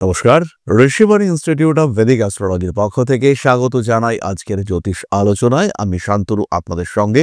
নমস্কার, Rishibani institute of Vedic অ্যাস্ট্রোলজির পক্ষ থেকে স্বাগত জানাই আজকের জ্যোতিষ আলোচনায়। আমি শান্তনু আপনাদের সঙ্গে।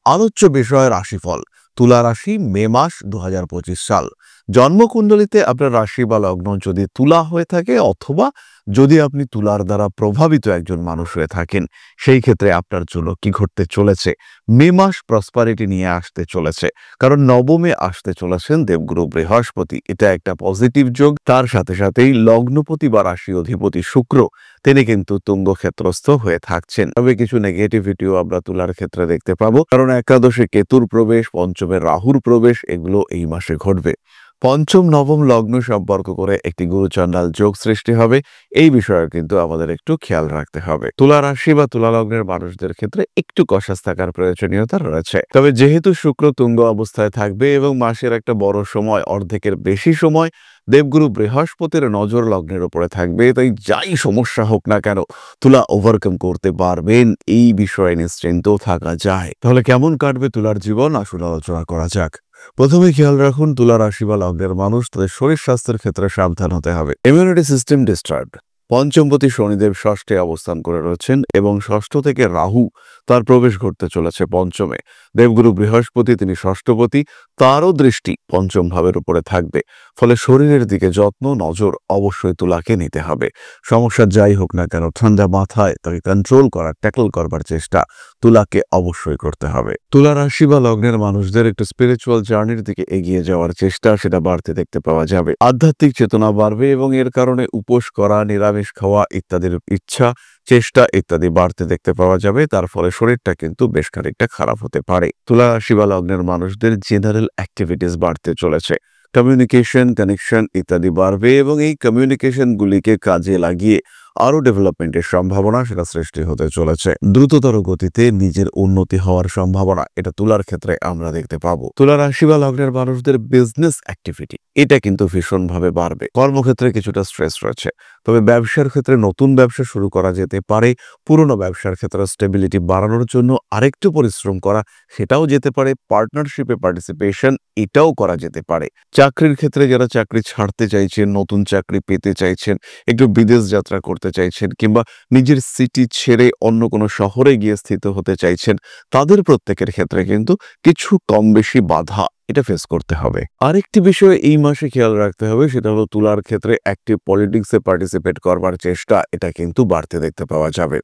আলোচ্য বিষয় রাশিফল। তুলা রাশি, মে মাস 2025 সাল। জন্মকুণ্ডলিতে আপনার রাশি বা লগ্ন যদি তুলা হয়ে থাকে, অথবা যদি আপনি তুলার দ্বারা প্রভাবিত একজন মানুষ হয়ে থাকেন, সেই ক্ষেত্রে আপনার জন্য কি ঘটতে চলেছে? মে মাস প্রসপারিটি নিয়ে আসতে চলেছে, কারণ নবমে আসতে চলেছেন দেবগুরু বৃহস্পতি। এটা একটা পজিটিভ যোগ। তার সাথে সাথেই লগ্নপতি বা রাশি অধিপতি শুক্র, তিনি কিন্তু তুঙ্গ ক্ষেত্রস্থ হয়ে থাকছেন। তবে কিছু নেগেটিভিটিও আমরা তুলার ক্ষেত্রে দেখতে পাবো, কারণ একাদশে কেতুর প্রবেশ, পঞ্চমে রাহুর প্রবেশ, এগুলো এই মাসে ঘটবে। পঞ্চম নবম লগ্ন সম্পর্ক করে একটি গুরুচণ্ডাল যোগ সৃষ্টি হবে। এই বিষয়ে কিন্তু আমাদের একটু খেয়াল রাখতে হবে। তুলা রাশি বা তুলা লগ্নের মানুষদের ক্ষেত্রে একটু কষাস থাকার প্রয়োজনীয়তা রয়েছে। তবে যেহেতু শুক্র তুঙ্গ অবস্থায় থাকবে এবং মাসের একটা বড় সময়, অর্ধেকের বেশি সময় দেবগুরু বৃহস্পতির নজর লগ্নের উপরে থাকবে, তাই যাই সমস্যা হোক না কেন তুলা ওভারকাম করতে পারবেন, এই বিষয়ে নিশ্চিন্ত থাকা যায়। তাহলে কেমন কাটবে তুলার জীবন, আসলে আলোচনা করা যাক। প্রথমে খেয়াল রাখুন, তুলা রাশি বা লগ্নের মানুষ তাদের শরীর স্বাস্থ্যের ক্ষেত্রে সাবধান হতে হবে। Immunity system disturbed. পঞ্চমপতি শনিদেব ষষ্ঠে অবস্থান করে রয়েছেন এবং ষষ্ঠ থেকে রাহু তার প্রবেশ ঘটতে চলেছে পঞ্চমে। দেবগুরু বৃহস্পতি, তিনি ষষ্ঠপতি, তারও দৃষ্টি পঞ্চম ভাবের উপরে থাকবে। ফলে শরীরের দিকে যত্ন, নজর অবশ্যই তুলাকে নিতে হবে। সমস্যা যাই হোক না কেন, ঠান্ডা মাথায় তাকে কন্ট্রোল করার, ট্যাকল করবার চেষ্টা তুলাকে অবশ্যই করতে হবে। তুলা রাশি বা লগ্নের মানুষদের একটু স্পিরিচুয়াল জার্নির দিকে এগিয়ে যাওয়ার চেষ্টা, সেটা বাড়তে দেখতে পাওয়া যাবে। আধ্যাত্মিক চেতনা বাড়বে এবং এর কারণে উপোস করা, নিরামিষ খাওয়া ইত্যাদির ইচ্ছা, চেষ্টা ইত্যাদি বাড়তে দেখতে পাওয়া যাবে। তার ফলে শরীরটা কিন্তু বেশ খানিকটা খারাপ হতে পারে। তুলা রাশি বা লগ্নের মানুষদের জেনারেল অ্যাক্টিভিটিস বাড়তে চলেছে। কমিউনিকেশন, কানেকশন ইত্যাদি বাড়বে এবং এই কমিউনিকেশনগুলিকে কাজে লাগিয়ে আরো ডেভেলপমেন্টের সম্ভাবনা, সেটা সৃষ্টি হতে চলেছে। দ্রুততর গতিতে নিজের উন্নতি হওয়ার সম্ভাবনা, এটা তুলার ক্ষেত্রে আমরা দেখতে পাবো। তুলা রাশি বা লগ্নের মানুষদের বিজনেস অ্যাক্টিভিটি, এটা কিন্তু ভীষণভাবে বাড়বে। কর্মক্ষেত্রে কিছুটা স্ট্রেস রয়েছে, তবে ব্যবসার ক্ষেত্রে নতুন ব্যবসা শুরু করা যেতে পারে। পুরনো ব্যবসার ক্ষেত্রে স্টেবিলিটি বাড়ানোর জন্য আরেকটু পরিশ্রম করা, সেটাও যেতে পারে। পার্টনারশিপে পার্টিসিপেশন, এটাও করা যেতে পারে। চাকরির ক্ষেত্রে যারা চাকরি ছাড়তে চাইছেন, নতুন চাকরি পেতে চাইছেন, একটু বিদেশ যাত্রা করতে চাইছেন, কিংবা নিজের সিটি ছেড়ে অন্য কোনো শহরে গিয়ে স্থিত হতে চাইছেন, তাদের প্রত্যেকের ক্ষেত্রে কিন্তু কিছু কম বেশি বাধা এটা ফেস করতে হবে। আরেকটি বিষয় এই মাসে খেয়াল রাখতে হবে, সেটা হলো তুলার ক্ষেত্রে অ্যাক্টিভ পলিটিক্সে পার্টিসিপেট করবার চেষ্টা, এটা কিন্তু বাড়তে দেখতে পাওয়া যাবে।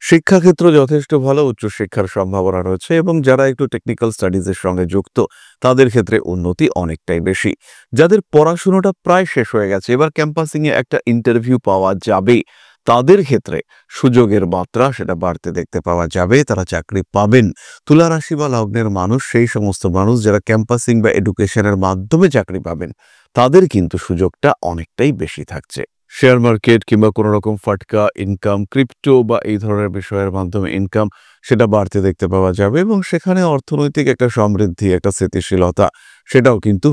শিক্ষাক্ষেত্র যথেষ্ট ভালো, উচ্চশিক্ষার সম্ভাবনা রয়েছে এবং যারা একটু টেকনিক্যাল স্টাডিজের সঙ্গে যুক্ত, তাদের ক্ষেত্রে উন্নতি অনেকটাই বেশি। যাদের পড়াশোনাটা প্রায় শেষ হয়ে গেছে, এবার ক্যাম্পাসিংয়ে একটা ইন্টারভিউ পাওয়া যাবে, তাদের ক্ষেত্রে সুযোগের মাত্রা সেটা বাড়তে দেখতে পাওয়া যাবে, তারা চাকরি পাবেন। তুলা রাশি বা লগ্নের মানুষ, সেই সমস্ত মানুষ যারা ক্যাম্পাসিং বা এডুকেশনের মাধ্যমে চাকরি পাবেন, তাদের কিন্তু সুযোগটা অনেকটাই বেশি থাকছে। শেয়ার মার্কেট কিংবা কোনো রকম ফাটকা ইনকাম, ক্রিপ্টো বা এই ধরনের বিষয়ের মাধ্যমে ইনকাম, সেটা বাড়তে দেখতে পাওয়া যাবে এবং সেখানে অর্থনৈতিক একটা সমৃদ্ধি, একটা স্থিতিশীলতা, সেটাও কিন্তু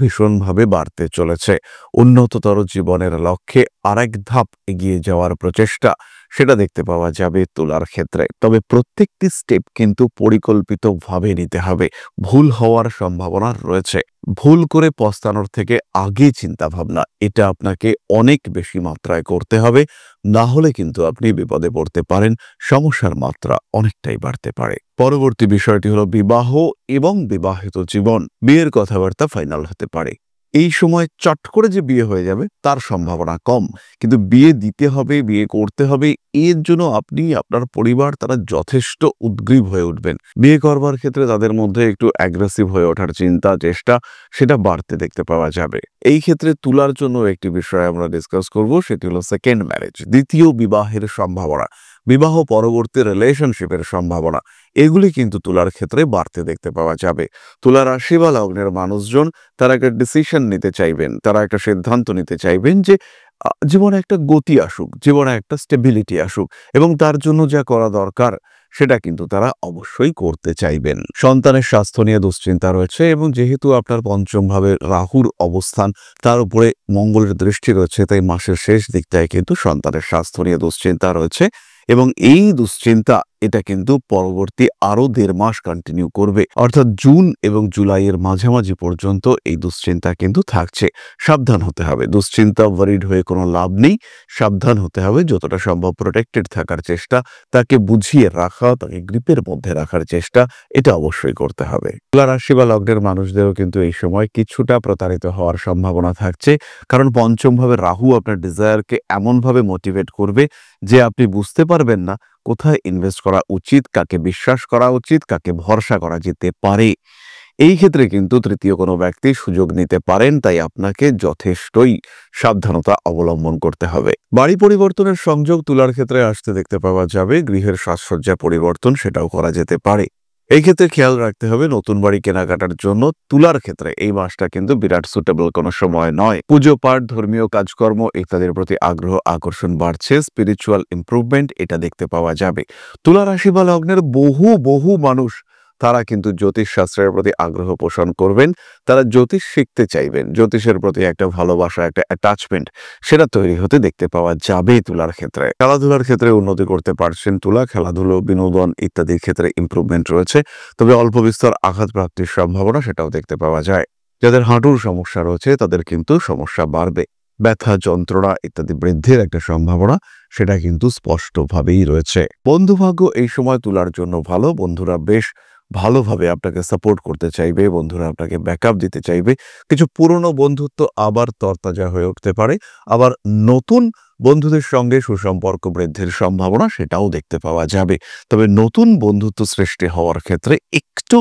ভীষণভাবে বাড়তে চলেছে। উন্নততর জীবনের লক্ষ্যে আরেক ধাপ এগিয়ে যাওয়ার প্রচেষ্টা, সেটা দেখতে পাওয়া যাবে তুলার ক্ষেত্রে। তবে প্রত্যেকটি স্টেপ কিন্তু পরিকল্পিতভাবে নিতে হবে। ভুল হওয়ার সম্ভাবনা রয়েছে। ভুল করে পস্তানোর থেকে আগে চিন্তা ভাবনা, এটা আপনাকে অনেক বেশি মাত্রায় করতে হবে। না হলে কিন্তু আপনি বিপদে পড়তে পারেন, সমস্যার মাত্রা অনেকটাই বাড়তে পারে। পরবর্তী বিষয়টি হলো বিবাহ এবং বিবাহিত জীবন। বিয়ের কথাবার্তা ফাইনাল হতে পারে। এই সময় চট করে যে বিয়ে হয়ে যাবে তার সম্ভাবনা কম, কিন্তু বিয়ে দিতে হবে, বিয়ে করতে হবে, এর জন্য আপনি, আপনার পরিবার, তারা যথেষ্ট উদ্গ্রীব হয়ে উঠবেন। বিয়ে করবার ক্ষেত্রে তাদের মধ্যে একটু অ্যাগ্রেসিভ হয়ে ওঠার চিন্তা, চেষ্টা, সেটা বাড়তে দেখতে পাওয়া যাবে। এই ক্ষেত্রে তুলার জন্য একটি বিষয় আমরা ডিসকাস করব, সেটি হলো সেকেন্ড ম্যারেজ, দ্বিতীয় বিবাহের সম্ভাবনা, বিবাহ পরবর্তী রিলেশনশিপের সম্ভাবনা, এগুলি কিন্তু তুলার ক্ষেত্রে বাড়তে দেখতে পাওয়া যাবে। তুলা রাশি বা লগ্নের মানুষজন, তারা একটা ডিসিশন নিতে চাইবেন, তারা একটা সিদ্ধান্ত নিতে চাইবেন যে জীবনে একটা গতি আসুক, জীবনে একটা স্টেবিলিটি আসুক, এবং তার জন্য যা করা দরকার সেটা কিন্তু তারা অবশ্যই করতে চাইবেন। সন্তানের স্বাস্থ্য নিয়ে দুশ্চিন্তা রয়েছে এবং যেহেতু আপনার পঞ্চম ভাবে রাহুর অবস্থান, তার উপরে মঙ্গলের দৃষ্টি রয়েছে, তাই মাসের শেষ দিকটায় কিন্তু সন্তানের স্বাস্থ্য নিয়ে দুশ্চিন্তা রয়েছে এবং এই দুশ্চিন্তা এটা কিন্তু পরবর্তী আরো 1.5 মাস কন্টিনিউ করবে, অর্থাৎ জুন এবং জুলাইয়ের মাঝামাঝি পর্যন্ত এই দুশ্চিন্তা কিন্তু থাকছে। সাবধান হতে হবে, দুশ্চিন্তা ওয়ারিড হয়ে কোনো লাভ নেই, সাবধান হতে হবে, যতটা সম্ভব প্রোটেক্টেড থাকার চেষ্টা, তাকে বুঝিয়ে রাখা, তাকে গ্রিপের মধ্যে রাখার চেষ্টা, এটা অবশ্যই করতে হবে। তুলা রাশি বা লগ্নের মানুষদেরও কিন্তু এই সময় কিছুটা প্রতারিত হওয়ার সম্ভাবনা থাকছে, কারণ পঞ্চম ভাবে রাহু আপনার ডিজায়ারকে এমনভাবে মোটিভেট করবে যে আপনি বুঝতে পারবেন না কোথায় ইনভেস্ট করা উচিত, কাকে বিশ্বাস করা উচিত, কাকে ভরসা করা যেতে পারে। এই ক্ষেত্রে কিন্তু তৃতীয় কোনো ব্যক্তি সুযোগ নিতে পারেন, তাই আপনাকে যথেষ্টই সাবধানতা অবলম্বন করতে হবে। বাড়ি পরিবর্তনের সংযোগ তুলার ক্ষেত্রে আসতে দেখতে পাওয়া যাবে। গৃহের সাজসজ্জা পরিবর্তন সেটাও করা যেতে পারে। এই ক্ষেত্রে খেয়াল রাখতে হবে নতুন বাড়ি কেনাকাটার জন্য তুলার ক্ষেত্রে এই মাসটা কিন্তু বিরাট সুটেবল কোনো সময় নয়। পুজো পাঠ, ধর্মীয় কাজকর্ম ইত্যাদির প্রতি আগ্রহ আকর্ষণ বাড়ছে, স্পিরিচুয়াল ইমপ্রুভমেন্ট এটা দেখতে পাওয়া যাবে। তুলা রাশি বা লগ্নের বহু মানুষ তারা কিন্তু জ্যোতিষ শাস্ত্রের প্রতি আগ্রহ পোষণ করবেন, তারা জ্যোতিষ শিখতে চাইবেন, জ্যোতিষের প্রতি একটা ভালোবাসা, একটা অ্যাটাচমেন্ট সেটা তৈরি হতে দেখতে পাওয়া যাবে তুলার ক্ষেত্রে। খেলাধুলার ক্ষেত্রে উন্নতি করতে পারছেন তুলা, খেলাধুলো, বিনোদন ইত্যাদির ক্ষেত্রে ইমপ্রুভমেন্ট রয়েছে, তবে অল্প বিস্তর আঘাত প্রাপ্তির সম্ভাবনা সেটাও দেখতে পাওয়া যায়। যাদের হাঁটুর সমস্যা রয়েছে তাদের কিন্তু সমস্যা বাড়বে, ব্যথা, যন্ত্রণা ইত্যাদি বৃদ্ধির একটা সম্ভাবনা সেটা কিন্তু স্পষ্টভাবেই রয়েছে। বন্ধুভাগ্য এই সময় তুলার জন্য ভালো, বন্ধুরা বেশ ভালোভাবে আপনাকে সাপোর্ট করতে চাইবে, বন্ধুরা আপনাকে ব্যাকআপ দিতে চাইবে। কিছু পুরনো বন্ধুত্ব আবার তরতাজা হয়ে উঠতে পারে, আবার নতুন বন্ধুদের সঙ্গে সুসম্পর্ক বৃদ্ধির সম্ভাবনা সেটাও দেখতে পাওয়া যাবে। তবে নতুন বন্ধুত্ব সৃষ্টি হওয়ার ক্ষেত্রে একটু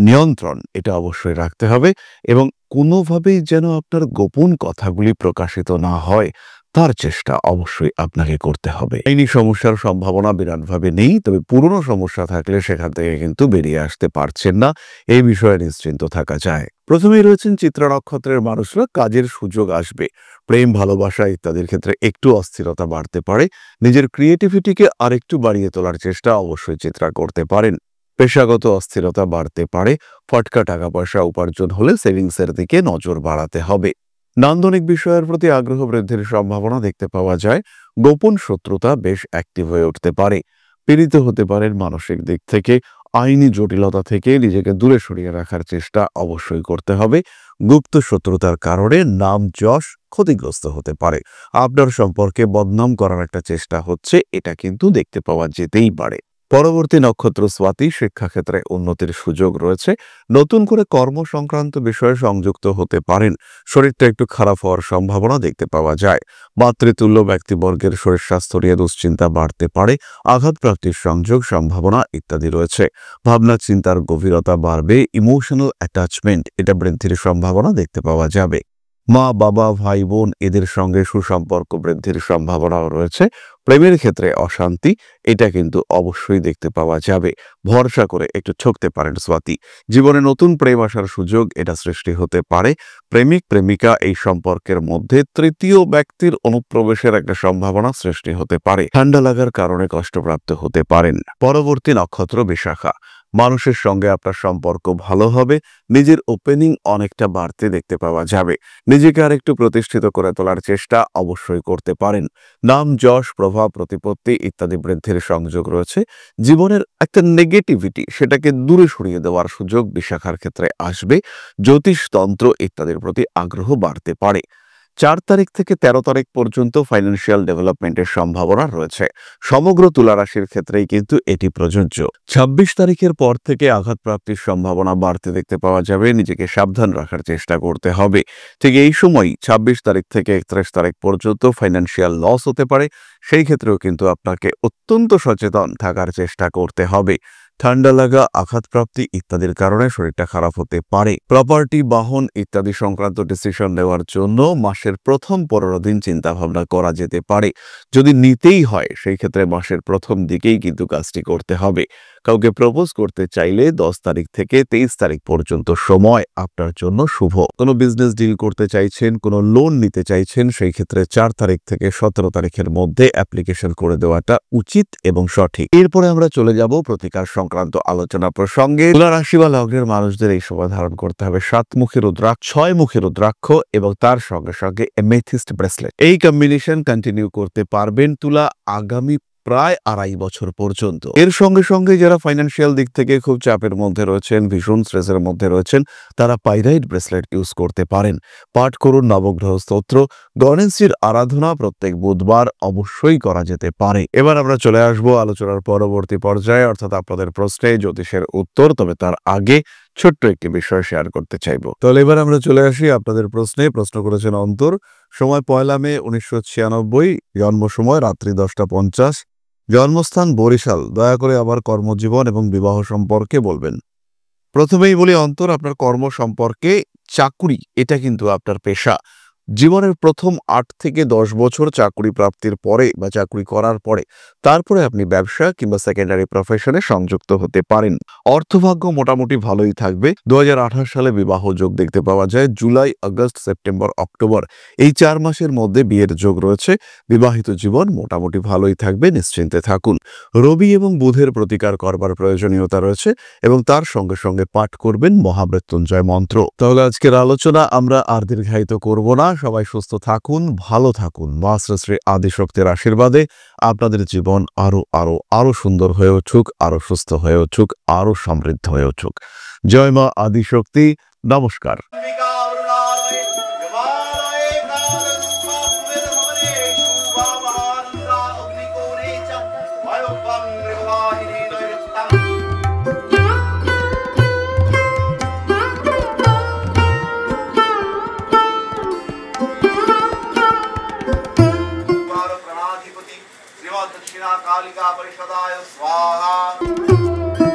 নিয়ন্ত্রণ এটা অবশ্যই রাখতে হবে, এবং কোনোভাবেই যেন আপনার গোপন কথাগুলি প্রকাশিত না হয় তার চেষ্টা অবশ্যই আপনাকে করতে হবে। আইনি সমস্যার সম্ভাবনা বিরাটভাবে নেই, তবে পুরনো সমস্যা থাকলে সেখান থেকে কিন্তু বেরিয়ে আসতে পারছেন না, এই বিষয়ে নিশ্চিন্ত থাকা যায়। প্রথমেই রয়েছেন চিত্রা নক্ষত্রের মানুষরা, কাজের সুযোগ আসবে, প্রেম, ভালোবাসা ইত্যাদির ক্ষেত্রে একটু অস্থিরতা বাড়তে পারে, নিজের ক্রিয়েটিভিটিকে আরেকটু বাড়িয়ে তোলার চেষ্টা অবশ্যই চিত্রা করতে পারেন। পেশাগত অস্থিরতা বাড়তে পারে, ফটকা টাকা পয়সা উপার্জন হলে সেভিংসের দিকে নজর বাড়াতে হবে। নান্দনিক বিষয়ের প্রতি আগ্রহ বৃদ্ধির সম্ভাবনা দেখতে পাওয়া যায়, গোপন শত্রুতা বেশ অ্যাক্টিভ হয়ে উঠতে পারে, পীড়িত হতে পারেন মানসিক দিক থেকে, আইনি জটিলতা থেকে নিজেকে দূরে সরিয়ে রাখার চেষ্টা অবশ্যই করতে হবে। গুপ্ত শত্রুতার কারণে নাম যশ ক্ষতিগ্রস্ত হতে পারে, আপনার সম্পর্কে বদনাম করার একটা চেষ্টা হচ্ছে, এটা কিন্তু দেখতে পাওয়া যেতেই পারে। পরবর্তী নক্ষত্র স্বাতী, শিক্ষাক্ষেত্রে উন্নতির সুযোগ রয়েছে, নতুন করে কর্ম সংক্রান্ত বিষয়ে সংযুক্ত হতে পারেন, শরীরটা একটু খারাপ হওয়ার সম্ভাবনা দেখতে পাওয়া যায়। মাতৃতুল্য ব্যক্তিবর্গের শরীর স্বাস্থ্য নিয়ে দুশ্চিন্তা বাড়তে পারে, আঘাত প্রাপ্তির সংযোগ সম্ভাবনা ইত্যাদি রয়েছে। ভাবনা চিন্তার গভীরতা বাড়বে, ইমোশনাল অ্যাটাচমেন্ট এটা বৃদ্ধির সম্ভাবনা দেখতে পাওয়া যাবে। মা, বাবা, ভাই, বোন এদের সঙ্গে সুসম্পর্ক বৃদ্ধির সম্ভাবনাও রয়েছে। প্রেমের ক্ষেত্রে অশান্তি এটা কিন্তু অবশ্যই দেখতে পাওয়া যাবে, ভরসা করে একটু ঠকতে পারেন স্বাতী। জীবনে নতুন প্রেম আসার সুযোগ এটা সৃষ্টি হতে পারে, প্রেমিক প্রেমিকা এই সম্পর্কের মধ্যে তৃতীয় ব্যক্তির অনুপ্রবেশের একটা সম্ভাবনা সৃষ্টি হতে পারে, ঠান্ডা লাগার কারণে কষ্টপ্রাপ্ত হতে পারেন। পরবর্তী নক্ষত্র বিশাখা, মানুষের সঙ্গে আপনার সম্পর্ক ভালো হবে, নিজের ওপেনিং অনেকটা বাড়তে দেখতে পাওয়া যাবে, নিজেকে আরেকটু প্রতিষ্ঠিত করে তোলার চেষ্টা অবশ্যই করতে পারেন। নাম যশ, প্রভাব, প্রতিপত্তি ইত্যাদি বৃদ্ধির সংযোগ রয়েছে। জীবনের একটা নেগেটিভিটি সেটাকে দূরে সরিয়ে দেওয়ার সুযোগ বিশাখার ক্ষেত্রে আসবে, জ্যোতিষতন্ত্র ইত্যাদির প্রতি আগ্রহ বাড়তে পারে। 4 তারিখ থেকে 13 তারিখ পর্যন্ত ফাইন্যান্সিয়াল ডেভেলপমেন্টের সম্ভাবনা রয়েছে, সমগ্র তুলা রাশির ক্ষেত্রেই কিন্তু এটি প্রযোজ্য। 26 তারিখের পর থেকে আঘাত প্রাপ্তির সম্ভাবনা বাড়তে দেখতে পাওয়া যাবে, নিজেকে সাবধান রাখার চেষ্টা করতে হবে। ঠিক এই সময় 26 তারিখ থেকে 31 তারিখ পর্যন্ত ফাইন্যান্সিয়াল লস হতে পারে, সেই ক্ষেত্রেও কিন্তু আপনাকে অত্যন্ত সচেতন থাকার চেষ্টা করতে হবে। ঠান্ডা লাগা, আঘাতপ্রাপ্তি ইত্যাদির কারণে শরীরটা খারাপ হতে পারে। প্রপার্টি, বাহন ইত্যাদি সংক্রান্ত ডিসিশন নেওয়ার জন্য মাসের প্রথম 15 দিন চিন্তা ভাবনা করা যেতে পারে, যদি নিতেই হয় সেই ক্ষেত্রে মাসের প্রথম দিকেই কিন্তু কাজটি করতে হবে। কাউকে প্রপোজ করতে চাইলে 10 তারিখ থেকে 23 তারিখ পর্যন্ত সময় আপনার জন্য শুভ। কোনো বিজনেস ডিল করতে চাইছেন, কোনো লোন নিতে চাইছেন, সেই ক্ষেত্রে 4 তারিখ থেকে 17 তারিখের মধ্যে অ্যাপ্লিকেশন করে দেওয়াটা উচিত এবং সঠিক। এরপরে আমরা চলে যাব প্রতিকার সংক্রান্ত আলোচনা প্রসঙ্গে। তুলা রাশি বা লগ্নের মানুষদের এই সময় ধারণ করতে হবে 7 মুখী রুদ্রাক্ষ, 6 মুখী রুদ্রাক্ষ এবং তার সঙ্গে সঙ্গে এমেথিস্ট ব্রেসলেট। এই কম্বিনেশন কন্টিনিউ করতে পারবেন তুলা আগামী প্রায় 2.5 বছর পর্যন্ত। এর সঙ্গে সঙ্গে যারা ফাইন্যান্সিয়াল দিক থেকে খুব চাপের মধ্যে রয়েছেন, ভীষণ স্ট্রেসের মধ্যে রয়েছেন, তারা পাইরাইট ব্রেসলেট ইউজ করতে পারেন। পাঠ করুন নবগ্রহ স্তোত্র। গণেশজির আরাধনা প্রত্যেক বুধবার অবশ্যই করা যেতে পারে। এবার আমরা চলে আসবো আলোচনার পরবর্তী পর্যায়ে, অর্থাৎ আপনাদের প্রশ্নে জ্যোতিষের উত্তর। তবে তার আগে ছোট্ট একটি বিষয় শেয়ার করতে চাইবো। তাহলে এবার আমরা চলে আসি আপনাদের প্রশ্নে। প্রশ্ন করেছেন অন্তর। সময় 1 মে 1996, জন্ম সময় রাত্রি 10টা 50, জন্মস্থান বরিশাল। দয়া করে আবার কর্মজীবন এবং বিবাহ সম্পর্কে বলবেন। প্রথমেই বলি অন্তর, আপনার কর্ম সম্পর্কে, চাকুরি এটা কিন্তু আপনার পেশা। জীবনের প্রথম 8 থেকে 10 বছর চাকুরি প্রাপ্তির পরে বা চাকুরি করার পরে তারপরে আপনি ব্যবসা কিংবা সেকেন্ডারি প্রফেশনে সংযুক্ত হতে পারেন। অর্থভাগ্য মোটামুটি ভালোই থাকবে। 2028 সালে বিবাহ যোগ দেখতে পাওয়া যায়। জুলাই, আগস্ট, সেপ্টেম্বর, অক্টোবর এই 4 মাসের মধ্যে বিয়ের যোগ রয়েছে। বিবাহিত জীবন মোটামুটি ভালোই থাকবে, নিশ্চিন্তে থাকুন। রবি এবং বুধের প্রতিকার করবার প্রয়োজনীয়তা রয়েছে এবং তার সঙ্গে সঙ্গে পাঠ করবেন মহামৃত্যুঞ্জয় মন্ত্র। তাহলে আজকের আলোচনা আমরা আর দীর্ঘায়িত করব না। সবাই সুস্থ থাকুন, ভালো থাকুন। মা শ্রী শ্রী আদিশক্তির আশীর্বাদে আপনাদের জীবন আরো সুন্দর হয়ে উঠুক, আরো সুস্থ হয়ে উঠুক, আরো সমৃদ্ধ হয়ে উঠুক। জয় মা আদিশক্তি। নমস্কার। दक्षिणा कालिका परिषदाय स्वाहा।